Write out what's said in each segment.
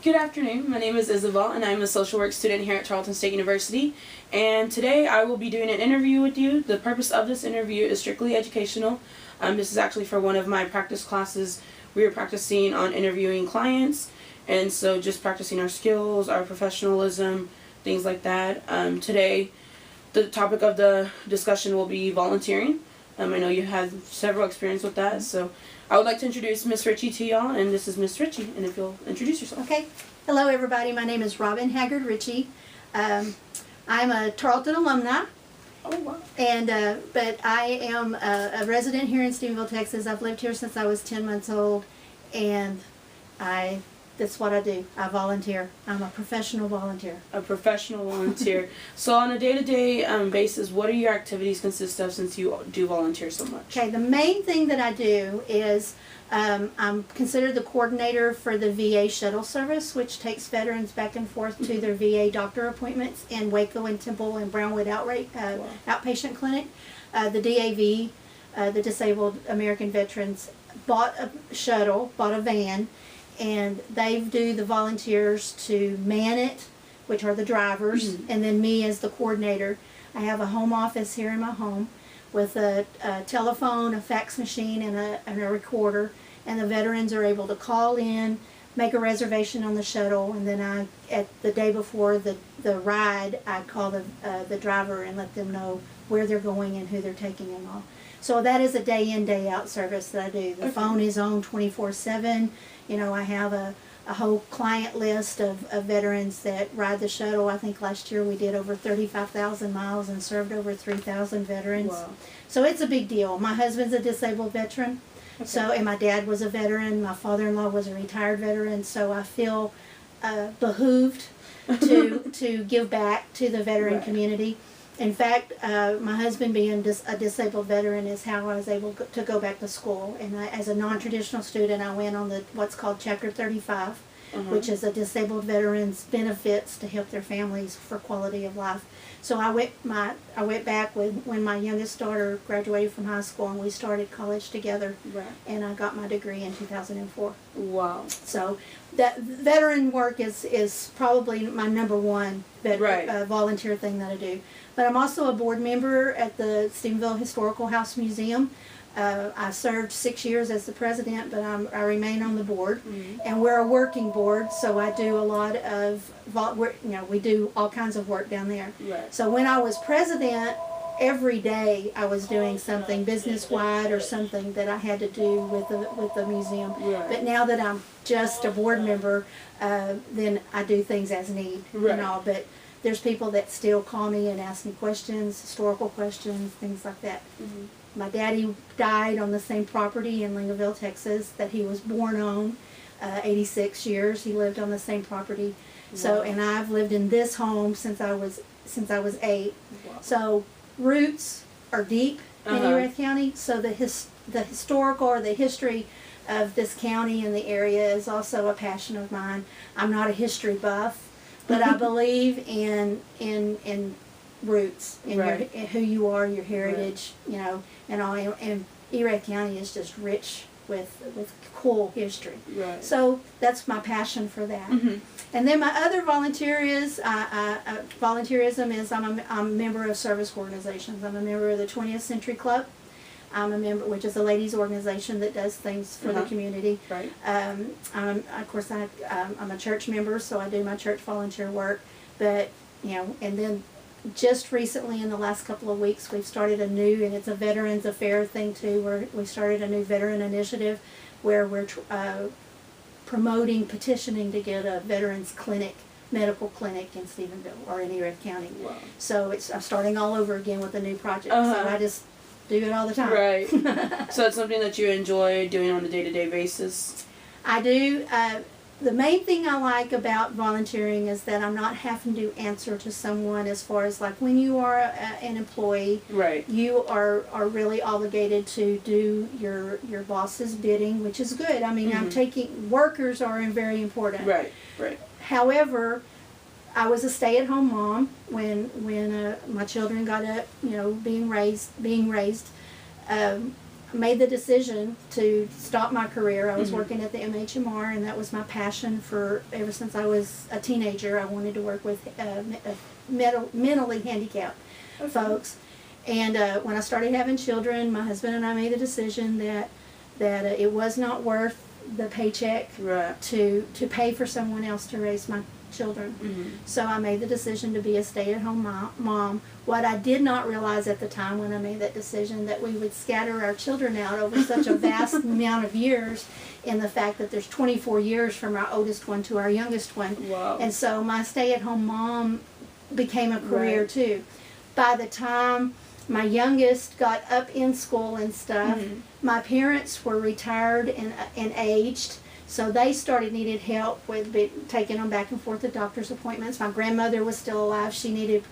Good afternoon, my name is Isabel and I'm a social work student here at Charleston State University, and today I will be doing an interview with you. The purpose of this interview is strictly educational. This is actually for one of my practice classes. We are practicing on interviewing clients, and so just practicing our skills, our professionalism, things like that. Today the topic of the discussion will be volunteering. I know you have several experience with that, so I would like to introduce Miss Ritchie to y'all, and this is Miss Ritchie, and if you'll introduce yourself. Okay. Hello everybody, my name is Robin Haggard Ritchie. I'm a Tarleton alumni. Oh wow. And but I am a resident here in Stephenville, Texas. I've lived here since I was 10 months old, and that's what I do. I volunteer. I'm a professional volunteer. A professional volunteer. So on a day-to-day basis, what do your activities consist of since you do volunteer so much? Okay, the main thing that I do is I'm considered the coordinator for the VA shuttle service, which takes veterans back and forth to their VA doctor appointments in Waco and Temple and Brownwood outpatient clinic. The DAV, the Disabled American Veterans, bought a shuttle, bought a van, and they do the volunteers to man it, which are the drivers, and then me as the coordinator. I have a home office here in my home with a telephone, a fax machine, and a recorder, and the veterans are able to call in, make a reservation on the shuttle, and then at the day before the ride, I call the driver and let them know where they're going and who they're taking them on. So that is a day in, day out service that I do. The phone is on 24/7. You know, I have a whole client list of veterans that ride the shuttle. I think last year we did over 35,000 miles and served over 3,000 veterans. Wow. So it's a big deal. My husband's a disabled veteran, and my dad was a veteran. My father-in-law was a retired veteran, so I feel behooved to give back to the veteran community. In fact, my husband being a disabled veteran is how I was able to go back to school. And as a non-traditional student, I went on what's called Chapter 35, which is a disabled veterans benefits to help their families for quality of life. So I went back when my youngest daughter graduated from high school, and we started college together. Right. And I got my degree in 2004. Wow. So that veteran work is probably my number one volunteer thing that I do. But I'm also a board member at the Stephenville Historical House Museum. I served 6 years as the president, but I remain on the board. And we're a working board, so I do a lot of, we do all kinds of work down there. Right. So when I was president, every day I was doing something business-wide or something that I had to do with the museum. Right. But now that I'm just a board member, then I do things as need and all. But there's people that still call me and ask me questions, historical questions, things like that. My daddy died on the same property in Lincolnville, Texas, that he was born on. 86 years he lived on the same property. So, and I've lived in this home since I was 8. Wow. So roots are deep in Erath County. So the historical or the history of this county and the area is also a passion of mine. I'm not a history buff, but I believe in roots, in who you are, your heritage, you know, and all. And Erath County is just rich with cool history. Right. So that's my passion for that. And then my other volunteerism is I'm a member of service organizations. I'm a member of the 20th Century Club. I'm a member, which is a ladies' organization that does things for the community. Right. Of course, I'm a church member, so I do my church volunteer work. But, you know, and then just recently in the last couple of weeks, we've started and it's a Veterans Affair thing too, where we started a new veteran initiative where we're petitioning to get a veterans clinic, medical clinic in Stephenville or in Erath County. Wow. So I'm starting all over again with a new project. So I just do it all the time. Right. So it's something that you enjoy doing on a day-to-day basis? I do. The main thing I like about volunteering is that I'm not having to answer to someone as far as like when you are an employee, you are really obligated to do your boss's bidding, which is good. I mean, workers are very important. Right. However, I was a stay-at-home mom when my children got up, you know, being raised. made the decision to stop my career. I was working at the MHMR, and that was my passion for ever since I was a teenager. I wanted to work with mentally handicapped folks. And when I started having children, my husband and I made the decision that it was not worth the paycheck to pay for someone else to raise my children. So I made the decision to be a stay-at-home mom. What I did not realize at the time when I made that decision, that we would scatter our children out over such a vast amount of years, in the fact that there's 24 years from our oldest one to our youngest one. Wow. And so my stay-at-home mom became a career too. By the time my youngest got up in school and stuff, my parents were retired and aged. So they needed help with taking them back and forth to doctor's appointments. My grandmother was still alive. She needed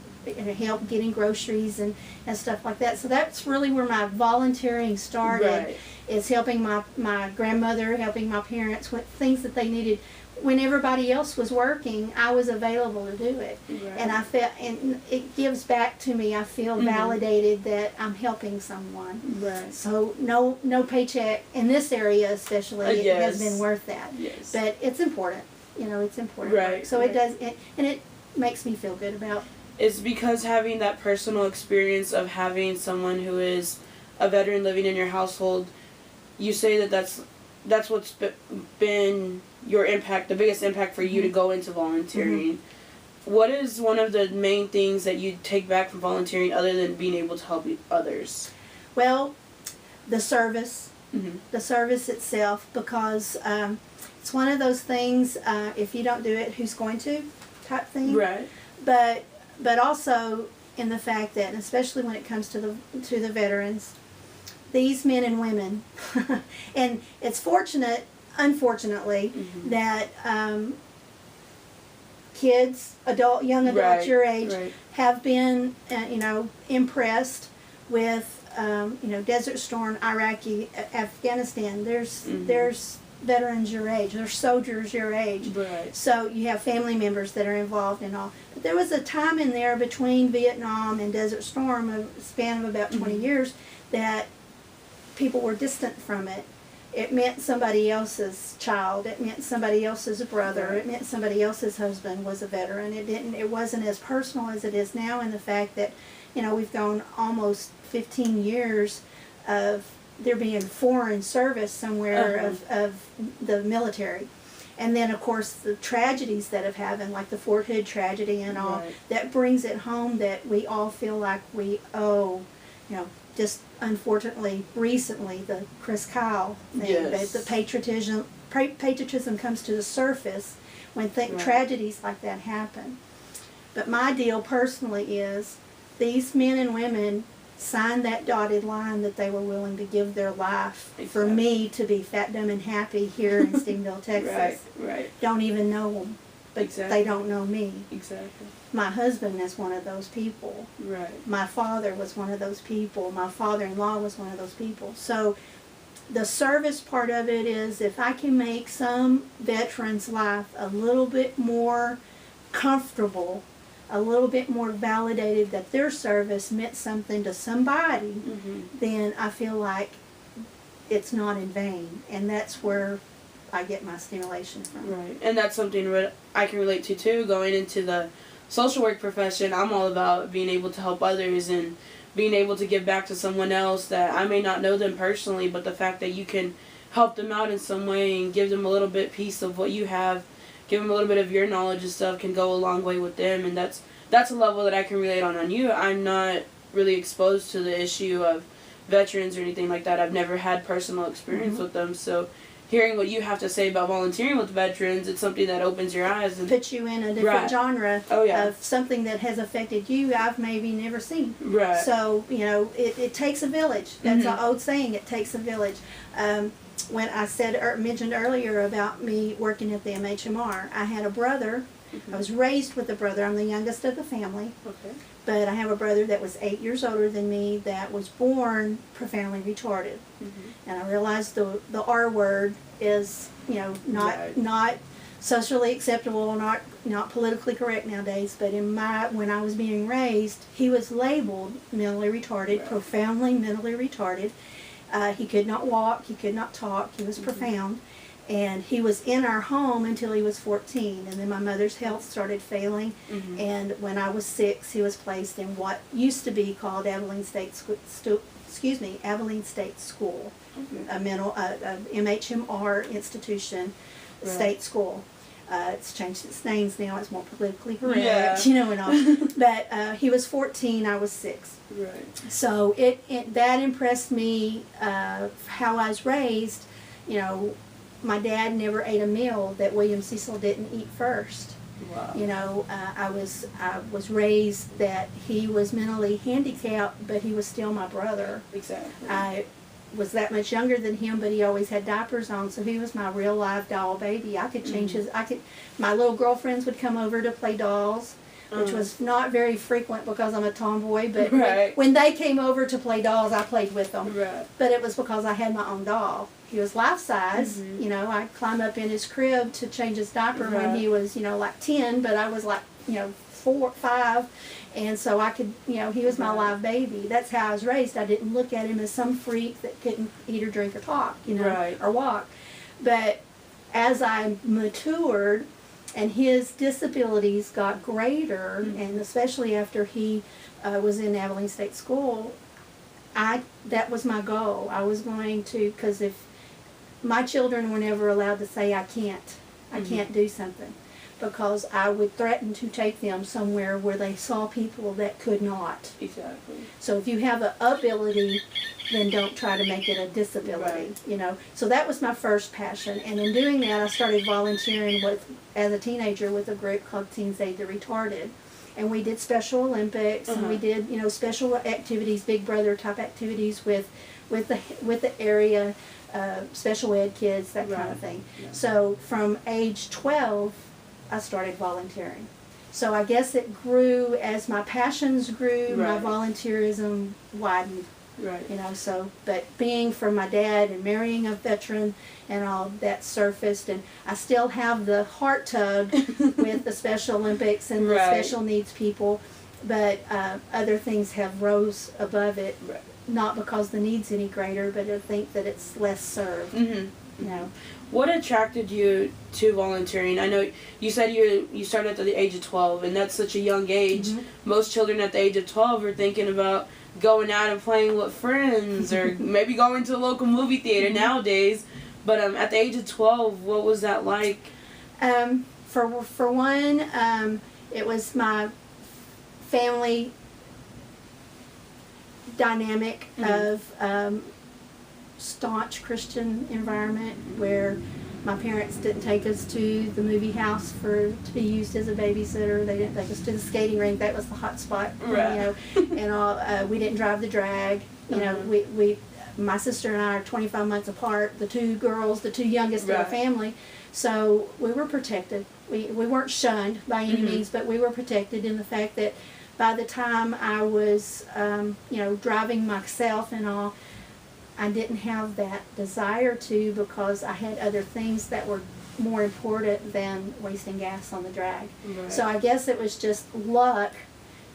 help getting groceries and stuff like that. So that's really where my volunteering started, is helping my grandmother, helping my parents with things that they needed. When everybody else was working, I was available to do it. And I felt, and it gives back to me. I feel validated that I'm helping someone. So no paycheck in this area especially has been worth that. But it's important. You know, it's important. Work. So it does, and it makes me feel good about. It's because having that personal experience of having someone who is a veteran living in your household, you say that's what's been your impact, the biggest impact for you to go into volunteering. What is one of the main things that you take back from volunteering other than being able to help others? Well, the service. The service itself, because it's one of those things, if you don't do it, who's going to, type thing. But also in the fact that, and especially when it comes to the veterans, these men and women, and it's unfortunately, that kids, young adults your age, have been, impressed with, Desert Storm, Iraqi, Afghanistan. There's veterans your age. There's soldiers your age. So you have family members that are involved and all. But there was a time in there between Vietnam and Desert Storm, a span of about 20 years, that people were distant from it. It meant somebody else's child. It meant somebody else's brother. It meant somebody else's husband was a veteran. It wasn't as personal as it is now, in the fact that, we've gone almost 15 years of there being foreign service somewhere of the military. And then, of course, the tragedies that have happened, like the Fort Hood tragedy and all, that brings it home that we all feel like we owe, just unfortunately recently the Chris Kyle thing, the patriotism comes to the surface when tragedies like that happen. But my deal personally is these men and women signed that dotted line that they were willing to give their life for me to be fat, dumb, and happy here in Steamville, Texas. Don't even know them, but they don't know me. My husband is one of those people. My father was one of those people. My father-in-law was one of those people. So the service part of it is, if I can make some veteran's life a little bit more comfortable, a little bit more validated that their service meant something to somebody, then I feel like it's not in vain. And that's where I get my stimulation from. And that's something that I can relate to too. Going into the social work profession, I'm all about being able to help others and being able to give back to someone else that I may not know them personally, but the fact that you can help them out in some way and give them a little bit piece of what you have, give them a little bit of your knowledge and stuff, can go a long way with them. And that's a level that I can relate on you. I'm not really exposed to the issue of veterans or anything like that. I've never had personal experience with them, so hearing what you have to say about volunteering with veterans, it's something that opens your eyes and puts you in a different genre of something that has affected you I've maybe never seen. So, it takes a village. That's an old saying, it takes a village. When I mentioned earlier about me working at the MHMR, I had a brother. I was raised with a brother. I'm the youngest of the family. But I have a brother that was 8 years older than me that was born profoundly retarded. And I realized the R word is, not socially acceptable, not politically correct nowadays. But when I was being raised, he was labeled mentally retarded, profoundly mentally retarded. He could not walk, he could not talk, he was profound. And he was in our home until he was 14, and then my mother's health started failing. And when I was 6, he was placed in what used to be called Abilene State Abilene State School, a MHMR institution, state school. It's changed its names now. It's more politically correct, you know, and all. But he was 14, I was 6. Right. So that impressed me, how I was raised. You know, my dad never ate a meal that William Cecil didn't eat first. Wow. You know, I was raised that he was mentally handicapped, but he was still my brother. Exactly. I was that much younger than him, but he always had diapers on, so he was my real live doll baby. I could change my little girlfriends would come over to play dolls, which was not very frequent because I'm a tomboy, but when they came over to play dolls, I played with them. Right. But it was because I had my own doll. He was life size, you know, I'd climb up in his crib to change his diaper when he was, you know, like 10, but I was like, you know, 4 or 5, and so I could, you know, he was my live baby. That's how I was raised. I didn't look at him as some freak that couldn't eat or drink or talk, you know, or walk. But as I matured and his disabilities got greater, and especially after he was in Abilene State School, that was my goal. I was going to, because if my children were never allowed to say I can't do something, because I would threaten to take them somewhere where they saw people that could not. Exactly. So if you have an ability, then don't try to make it a disability, you know. So that was my first passion, and in doing that I started volunteering as a teenager with a group called Teens Aid the Retarded. And we did Special Olympics, and we did, you know, special activities, Big Brother type activities with the area, special ed kids, that kind of thing. Yeah. So from age 12, I started volunteering. So I guess it grew as my passions grew, my volunteerism widened. Right. You know, so, but being from my dad and marrying a veteran and all that surfaced, and I still have the heart tug with the Special Olympics and the special needs people, but other things have rose above it, not because the need's any greater, but I think that it's less served. You know. What attracted you to volunteering? I know you said you started at the age of 12, and that's such a young age. Most children at the age of 12 are thinking about going out and playing with friends, or maybe going to a local movie theater nowadays. But at the age of 12, what was that like? For one, it was my family dynamic of staunch Christian environment where my parents didn't take us to the movie house to be used as a babysitter. They didn't take us to the skating rink. That was the hot spot, you know. And all. We didn't drive the drag. You know, my sister and I are 25 months apart. The two girls, the two youngest of the family. So we were protected. We weren't shunned by any means, but we were protected in the fact that by the time I was, you know, driving myself and all, I didn't have that desire to, because I had other things that were more important than wasting gas on the drag. So I guess it was just luck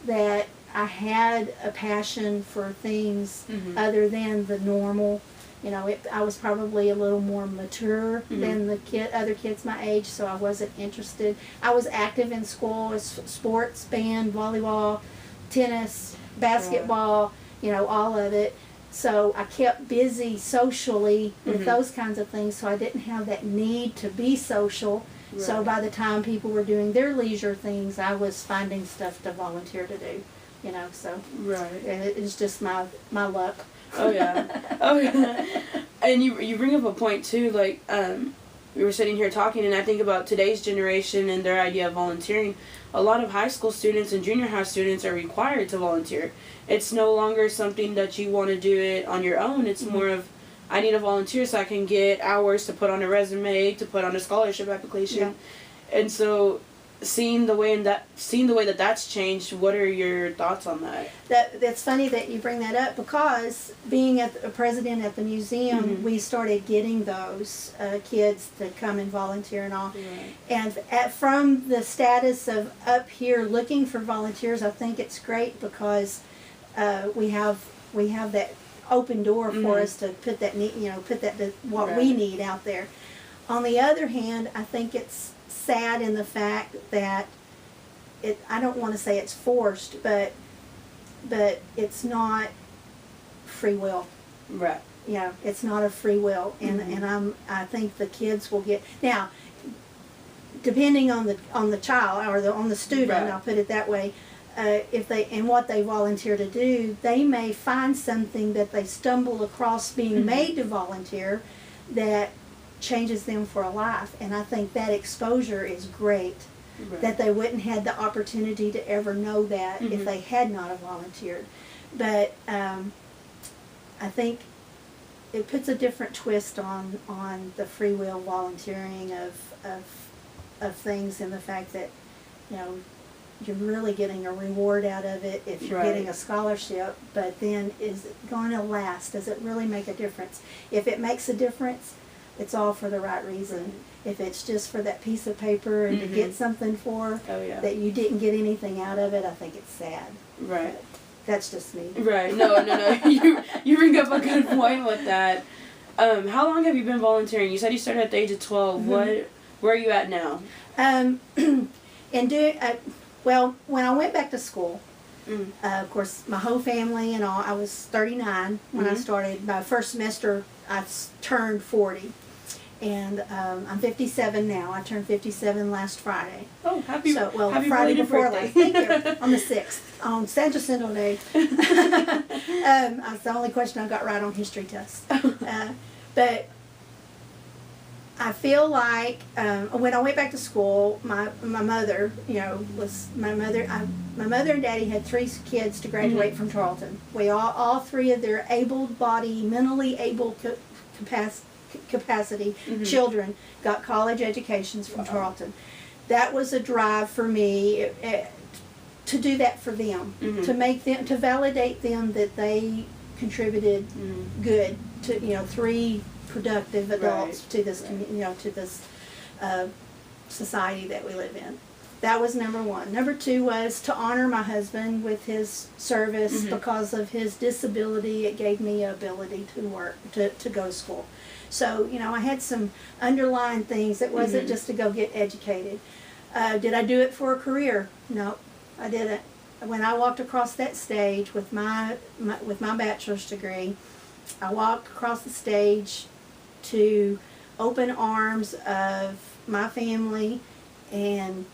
that I had a passion for things other than the normal. You know, I was probably a little more mature than the other kids my age, so I wasn't interested. I was active in school as sports, band, volleyball, tennis, basketball, you know, all of it. So I kept busy socially with those kinds of things, so I didn't have that need to be social. So by the time people were doing their leisure things, I was finding stuff to volunteer to do, you know, so it was just my luck. Oh yeah. And you bring up a point too, like we were sitting here talking, and I think about today's generation and their idea of volunteering. A lot of high school students and junior high students are required to volunteer. It's no longer something that you want to do it on your own. It's more of, I need a volunteer so I can get hours to put on a resume, to put on a scholarship application. And so seeing the way that that's changed, what are your thoughts on that? That's funny that you bring that up, because being a president at the museum, we started getting those kids to come and volunteer and all. And from the status of up here looking for volunteers, I think it's great because we have that open door for Mhm. us to put that need, put that what Right. we need out there. On the other hand, I think it's sad in the fact that I don't want to say it's forced, but it's not free will. Right. It's not a free will, and Mhm. and I think the kids will get now, depending on the child or on the student. Right. I'll put it that way. If they and what they volunteer to do, they may find something that they stumble across being Mhm. made to volunteer that changes them for a life, and I think that exposure is great. Right. That they wouldn't have the opportunity to ever know that if Mhm. they had not have volunteered. But I think it puts a different twist on the free will volunteering of things, and the fact that you're really getting a reward out of it if you're Right. getting a scholarship. But then, is it going to last? Does it really make a difference? If it makes a difference, it's all for the right reason. Right. If it's just for that piece of paper and Mhm. to get something for Oh yeah. that you didn't get anything out of it, I think it's sad. Right. That's just me. Right. No. You bring up a good point with that. How long have you been volunteering? You said you started at the age of 12. Mhm. Where are you at now? Well, when I went back to school, Mm. of course, my whole family and all, I was 39 when I Mhm. started. My first semester, I turned 40. And I'm 57 now. I turned 57 last Friday. Oh, happy Happy Friday belated before birthday. last. Thank you. On the 6th, on San Jacinto Day. That's the only question I got right on history tests. But I feel like when I went back to school, my mother, was my mother. My mother and Daddy had 3 kids to graduate from Tarleton. We all 3 of their able-bodied, mentally able capacity Mhm. children got college educations from Wow. Tarleton. That was a drive for me to do that for them, Mhm. to make them, to validate them that they contributed Mhm. good to 3 productive adults Right. to this Right. to this society that we live in. That was number 1. Number 2 was to honor my husband with his service. Mhm. Because of his disability. It gave me the ability to work, to go to school. So, I had some underlying things. It wasn't Mhm. just to go get educated. Did I do it for a career? No, I didn't. When I walked across that stage with my bachelor's degree, I walked across the stage to open arms of my family and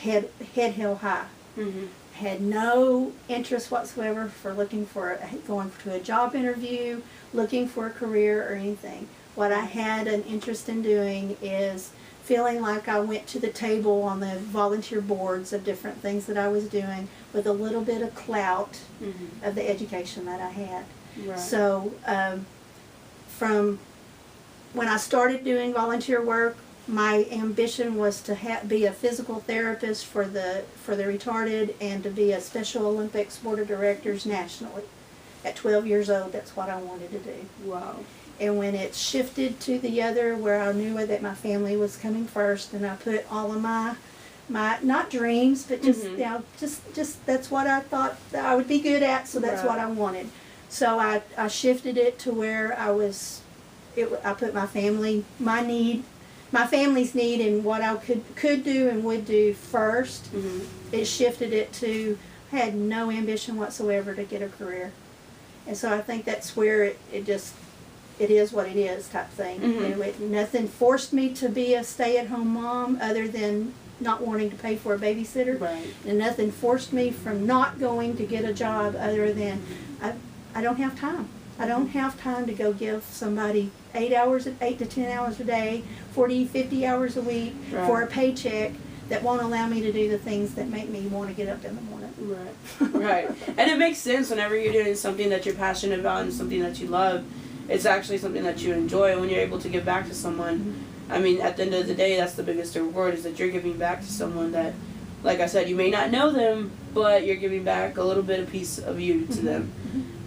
head held high. Mhm. Had no interest whatsoever for going to a job interview, looking for a career or anything. What I had an interest in doing is feeling like I went to the table on the volunteer boards of different things that I was doing with a little bit of clout Mhm. of the education that I had. Right. So from when I started doing volunteer work, my ambition was to be a physical therapist for the retarded, and to be a Special Olympics Board of Directors nationally. At 12 years old, that's what I wanted to do. Wow. And when it shifted to the other, where I knew that my family was coming first, and I put all of my not dreams, but just Mhm. just that's what I thought that I would be good at, so that's what I wanted. So I shifted it to where I put my family's need and what I could do and would do first. Mhm. It shifted it to, I had no ambition whatsoever to get a career. And so I think that's where it is what it is type thing. Mhm. Nothing forced me to be a stay-at-home mom other than not wanting to pay for a babysitter. Right. And nothing forced me from not going to get a job other than I don't have time. I don't have time to go give somebody 8 to 10 hours a day, 40, 50 hours a week for a paycheck that won't allow me to do the things that make me want to get up in the morning. Right. Right. And it makes sense whenever you're doing something that you're passionate about and something that you love. It's actually something that you enjoy when you're able to give back to someone. I mean, at the end of the day, that's the biggest reward, is that you're giving back to someone that, like I said, you may not know them, but you're giving back a little bit of piece of you to them.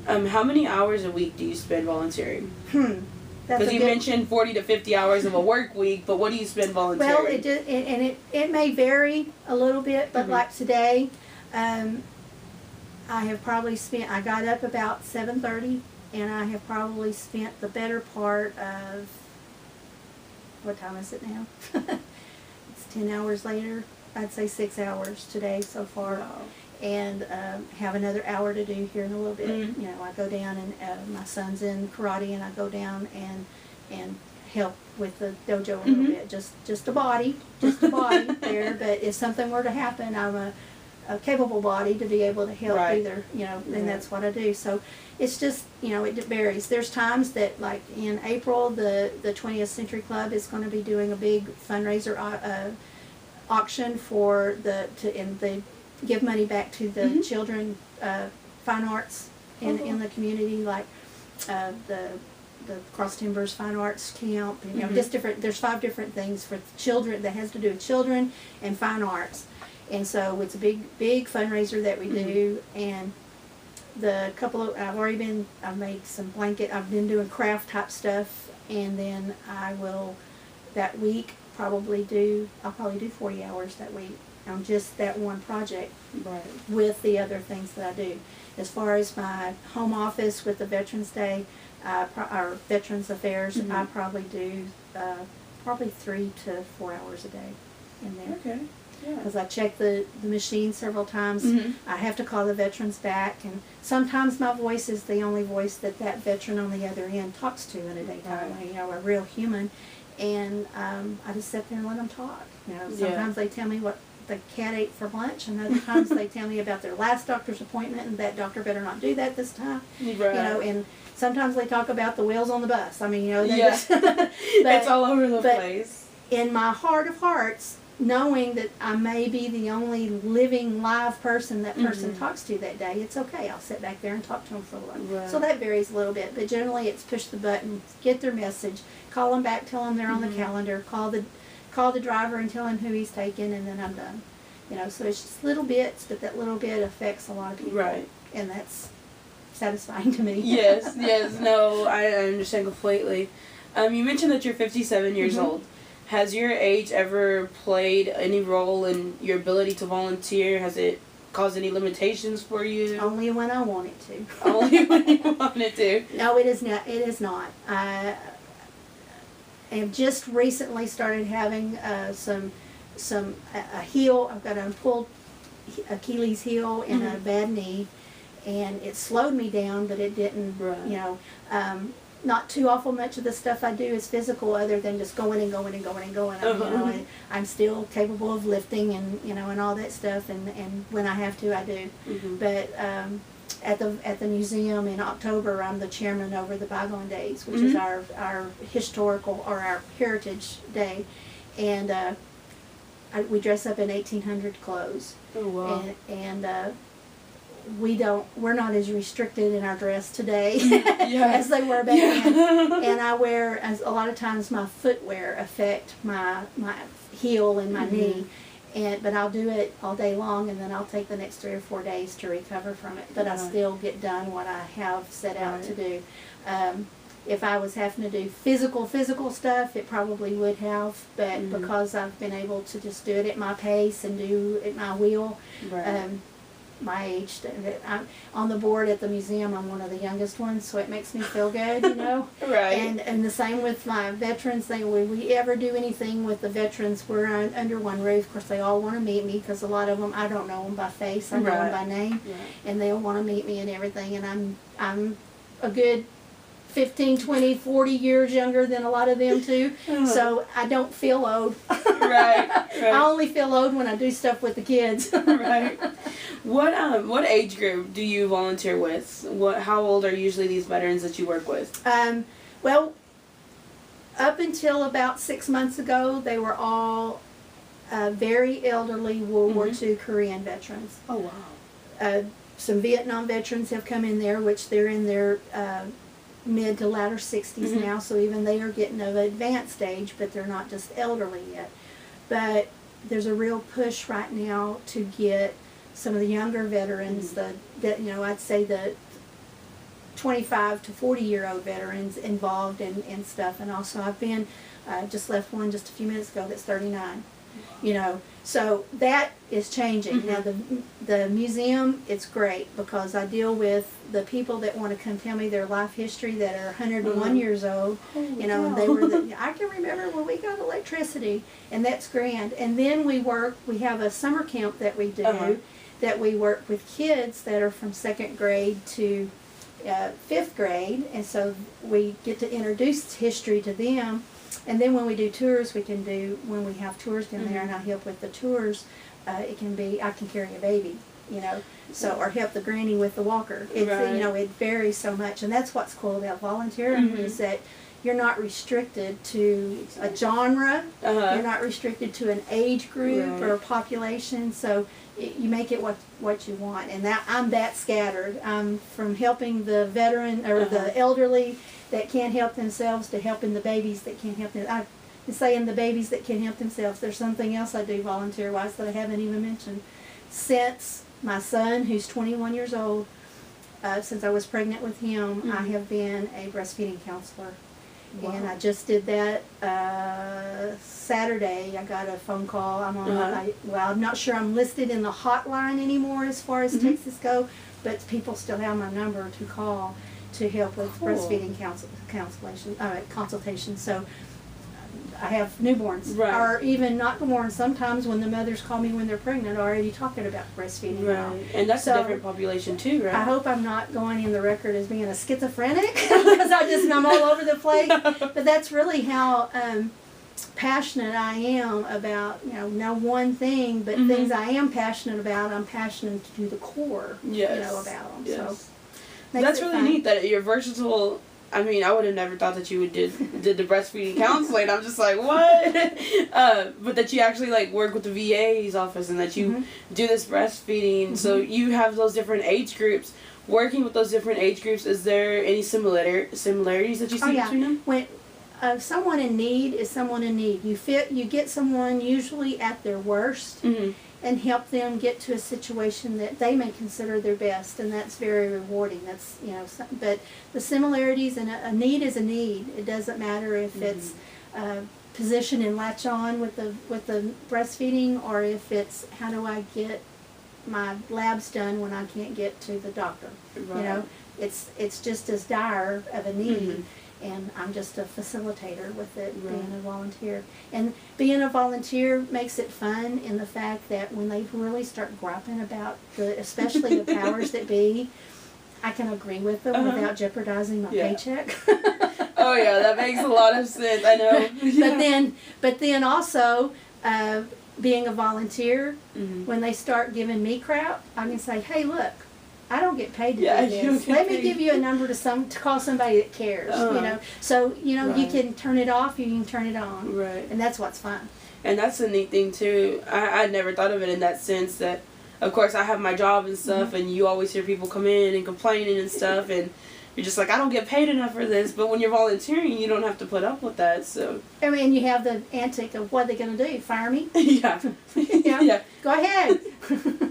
How many hours a week do you spend volunteering? Because you mentioned 40 to 50 hours of a work week, but what do you spend volunteering? Well, it may vary a little bit, but like today, I have probably I got up about 7:30, and I have probably spent the better part of, what time is it now? It's 10 hours later. I'd say 6 hours today so far. Wow. And have another hour to do here in a little bit. Mm-hmm. You know, I go down and my son's in karate, and I go down and help with the dojo a little bit. Just a body there. But if something were to happen, I'm a capable body to be able to help either. You know, and that's what I do. So it's just, you know, it varies. There's times that, like in April, the 20th Century Club is going to be doing a big fundraiser auction for and they give money back to the children, fine arts in the community, like the Cross Timbers Fine Arts Camp, and, you know, just different. There's 5 different things for children that has to do with children and fine arts, and so it's a big fundraiser that we do. And I've made some I've been doing craft type stuff, and then I will that week I'll probably do 40 hours that week on just that one project, with the other things that I do. As far as my home office with the Veterans Day, or Veterans Affairs, I probably do 3 to 4 hours a day in there. Okay. Yeah. Because I check the machine several times. I have to call the veterans back, and sometimes my voice is the only voice that veteran on the other end talks to in a daytime. You know, a real human. And I just sit there and let them talk. You know, sometimes they tell me what the cat ate for lunch, and other times they tell me about their last doctor's appointment, and that doctor better not do that this time. You know, and sometimes they talk about the wheels on the bus. I mean, you know, it's all over the place. In my heart of hearts, knowing that I may be the only living live person that person talks to that day, it's okay. I'll sit back there and talk to them for a while. So that varies a little bit, but generally it's push the button, get their message, call them back, tell them they're on the calendar, call the driver and tell him who he's taking, and then I'm done. You know, so it's just little bits, but that little bit affects a lot of people. And that's satisfying to me. Yes, no, I understand completely. You mentioned that you're 57 years old. Has your age ever played any role in your ability to volunteer? Has it caused any limitations for you? Only when I want it to. Only when you want it to? No, it is not. It is not. I have just recently started having a heel. I've got a pulled Achilles heel and a bad knee, and it slowed me down, but it didn't. You know. Not too awful much of the stuff I do is physical, other than just going and going and going and going. You know, I'm still capable of lifting and, you know, and all that stuff, and when I have to, I do. But at the museum in October, I'm the chairman over the Bygone Days, which is our historical, or our heritage day, and we dress up in 1800 clothes. Oh wow! And we're not as restricted in our dress today as they were back then. And I wear, as a lot of times my footwear affect my heel and my knee, but I'll do it all day long, and then I'll take the next 3 or 4 days to recover from it. But I still get done what I have set out to do. If I was having to do physical stuff, it probably would have, but because I've been able to just do it at my pace and do it at my will, my age, I'm on the board at the museum. I'm one of the youngest ones, so it makes me feel good, you know. And the same with my veterans. When we ever do anything with the veterans, we're under one roof. Of course, they all want to meet me, because a lot of them, I don't know them by face, I know them by name, and they'll want to meet me and everything. And I'm a good 15, 20, 40 years younger than a lot of them too, so I don't feel old. I only feel old when I do stuff with the kids. What age group do you volunteer with? How old are usually these veterans that you work with? Well, up until about 6 months ago, they were all very elderly World War II Korean veterans. Oh wow! Some Vietnam veterans have come in there, which they're in their mid to latter 60s now, so even they are getting of advanced age, but they're not just elderly yet. But there's a real push right now to get some of the younger veterans, I'd say the 25 to 40-year-old veterans involved in stuff. And also I've been, just left one just a few minutes ago that's 39. you know. So that is changing. Now the museum, it's great because I deal with the people that want to come tell me their life history that are 101 years old, you know, and they were I can remember when we got electricity, and that's grand. And then we have a summer camp that we do, that we work with kids that are from 2nd grade to 5th grade, and so we get to introduce history to them. And then when we do tours, when we have tours down there and I help with the tours, it can be, I can carry a baby, you know, so, or help the granny with the walker. It's, you know, it varies so much, and that's what's cool about volunteering is that you're not restricted to a genre, you're not restricted to an age group or a population, so you make it what you want. And that I'm that scattered. From helping the veteran or the elderly that can't help themselves to helping the babies that can't help themselves. I'm saying the babies that can't help themselves. There's something else I do volunteer-wise that I haven't even mentioned. Since my son, who's 21 years old, since I was pregnant with him, I have been a breastfeeding counselor. Wow. And I just did that Saturday. I got a phone call. I'm on. Well, I'm not sure I'm listed in the hotline anymore as far as Texas go, but people still have my number to call to help with breastfeeding consultation. So I have newborns, or even not born. Sometimes when the mothers call me when they're pregnant, already talking about breastfeeding. Right, and that's a different population too, right? I hope I'm not going in the record as being a schizophrenic because I'm all over the place. But that's really how passionate I am about, you know, no one thing, but things I am passionate about. I'm passionate to the core, you know, about them. So that's really neat that you're versatile. I mean, I would have never thought that you did the breastfeeding counseling. I'm just like, what? But that you actually like work with the VA's office and that you do this breastfeeding. So you have those different age groups. Working with those different age groups, is there any similarities that you see between them? When someone in need is someone in need. You get someone usually at their worst. And help them get to a situation that they may consider their best, and that's very rewarding. That's, you know, but the similarities, and a need is a need. It doesn't matter if it's position and latch on with the breastfeeding, or if it's how do I get my labs done when I can't get to the doctor. You know, it's just as dire of a need. And I'm just a facilitator with it, being a volunteer. And being a volunteer makes it fun in the fact that when they really start griping about, especially the powers that be, I can agree with them without jeopardizing my paycheck. Oh yeah, that makes a lot of sense, I know. But then also, being a volunteer, when they start giving me crap, I can say, hey look, I don't get paid to do this. Let me give you a number to call somebody that cares. You know, so you know you can turn it off, you can turn it on, and that's what's fun. And that's a neat thing too. I never thought of it in that sense. That, of course, I have my job and stuff, and you always hear people come in and complaining and stuff, and you're just like, I don't get paid enough for this. But when you're volunteering, you don't have to put up with that. So I mean, you have the antic of what they're going to do. Fire me? Yeah. Go ahead.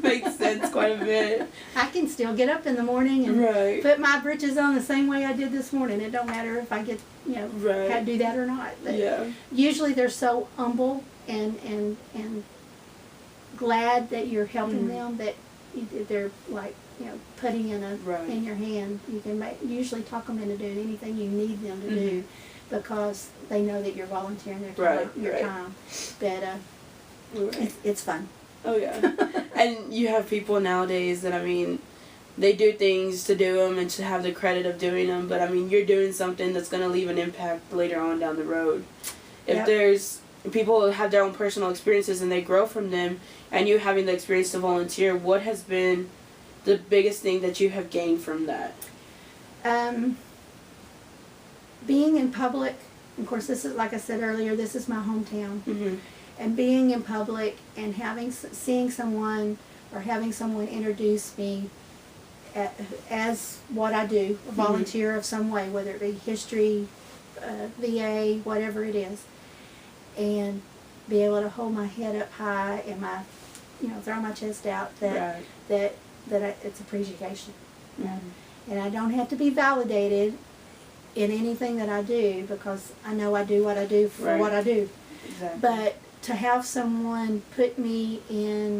Makes sense quite a bit. I can still get up in the morning and put my britches on the same way I did this morning. It don't matter if I get, you know, how to do that or not. But usually they're so humble and glad that you're helping them that they're like, you know, putting in in your hand. You can usually talk them into doing anything you need them to do because they know that you're volunteering their time. But it's fun. Oh yeah. And you have people nowadays that, I mean, they do things to do them and to have the credit of doing them, but I mean, you're doing something that's going to leave an impact later on down the road. If there's people have their own personal experiences and they grow from them, and you having the experience to volunteer, what has been the biggest thing that you have gained from that? Being in public, of course, this is, like I said earlier, this is my hometown. And being in public and seeing someone or having someone introduce me as what I do, a volunteer of some way, whether it be history, VA, whatever it is, and be able to hold my head up high and throw my chest out that it's appreciation. And I don't have to be validated in anything that I do because I know I do what I do for what I do. But to have someone put me in